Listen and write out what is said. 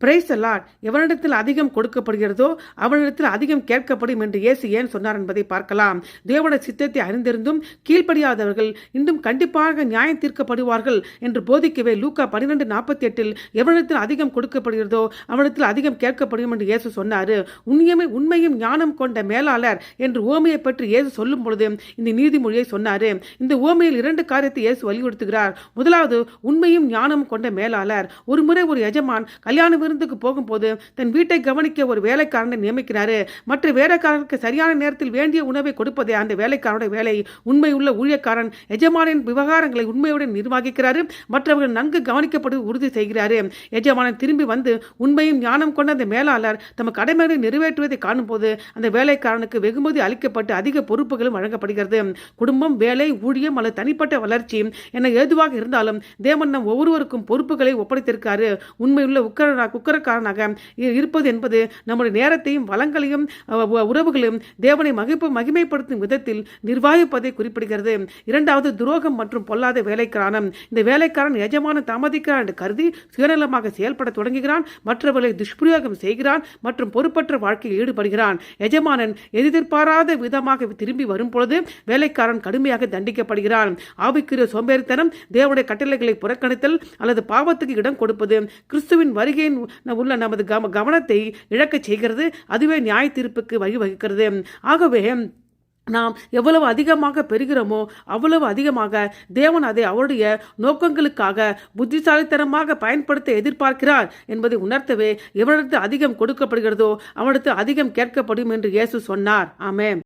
Praise the Lord. எவனிடத்தில் அதிகம் கொடுக்கப்படுகிறதோ அவனிடத்தில் அதிகம் கேட்கப்படும் என்று இயேசு ஏன் சொன்னார் என்பதை பார்க்கலாம். தேவனுடைய சித்தத்தை அறிந்திருந்தும் கீழ்ப்படியாதவர்கள் இன்னும் கண்டிப்பாக நியாயம் தீர்க்கப்படுவார்கள் என்று போதிக்கவே லூக்கா 12:48 எவனிடத்தில் அதிகம் கொடுக்கப்படுகிறதோ அவனிடத்தில் அதிகம் கேட்கப்படும் என்று இயேசு சொன்னார். உண்மையும் ஞானம் கொண்ட மேலாளர் என்று உவமையை பற்றி இயேசு சொல்லும் பொழுது இந்த நீதிமொழியை சொன்னார். இந்த உவமையில் 2 காரியத்தை இயேசு வலியுறுத்துகிறார். முதலாவது, உண்மையும் ஞானம் கொண்ட மேலாளர். ஒரு முறை ஒரு எஜமான் கல்யாண விருந்துக்கு போகும்போது தன் வீட்டை கவனிக்க ஒரு வேலைக்காரனை நியமிக்கிறாரு. மற்ற வேலைக்காரனுக்கு சரியான நேரத்தில் வேண்டிய உணவை கொடுப்பதே அந்த வேலைக்காரனுடைய வேலை. உண்மையுள்ள ஊழியக்காரன் எஜமானின் விவகாரங்களை உண்மையுடன் நிர்வகிக்கிறாரு. மற்றவர்கள் நன்கு கவனிக்கப்படுவது உறுதி செய்கிறாரு. எஜமானன் திரும்பி வந்து உண்மையும் ஞானம் கொண்ட அந்த மேலாளர் தமக்கு கடமைகளை நிறைவேற்றுவதை காணும்போது அந்த வேலைக்காரனுக்கு வெகுமதி அளிக்கப்பட்டு அதிக பொறுப்புகளும் வழங்கப்படுகிறது. குடும்பம், வேலை, ஊழியம் அல்லது தனிப்பட்ட வளர்ச்சி என எதுவாக இருந்தாலும் தேவன் நம் ஒவ்வொருவருக்கும் பொறுப்புகளை ஒப்படைத்திருக்காரு. உண்மையுள்ள உக்கரக்காரனாக இருப்பது என்பது நம்முடைய நேரத்தையும் வளங்களையும் உறவுகளையும் தேவனை மகிமைப்படுத்தும் விதத்தில் நிர்வாகிப்பதை குறிப்பிடுகிறது. இரண்டாவது, துரோகம் மற்றும் பொல்லாத வேலைக்காரன். இந்த வேலைக்காரன் எஜமான தாமதிக்கிறான் என்று கருதி சுயநலமாக செயல்பட தொடங்குகிறான், மற்றவர்களை துஷ்பிரயோகம் செய்கிறான் மற்றும் பொறுப்பற்ற வாழ்க்கையில் ஈடுபடுகிறான். எஜமானன் எதிர்பாராத விதமாக திரும்பி வரும் பொழுது வேலைக்காரன் கடுமையாக தண்டிக்கப்படுகிறான். ஆவிக்குரிய சோம்பேறித்தனம், தேவனுடைய கட்டளைகளை புறக்கணித்தல் அல்லது பாவத்துக்கு இடம் கொடுப்பது கிறிஸ்துவின் வருகையின் உள்ள நமது கவனத்தை இழக்கச் செய்கிறது. அதுவே நியாய தீர்ப்புக்கு வழிவகுக்கிறது. ஆகவே நாம் எவ்வளவு அதிகமாக பெறுகிறோமோ அவ்வளவு அதிகமாக தேவன் அதை அவருடைய நோக்கங்களுக்காக புத்திசாலித்தனமாக பயன்படுத்த எதிர்பார்க்கிறார் என்பதை உணர்த்தவே எவனிடத்தில் அதிகம் கொடுக்கப்படுகிறதோ அவனிடத்தில் அதிகம் கேட்கப்படும் என்று இயேசு சொன்னார். ஆமென்.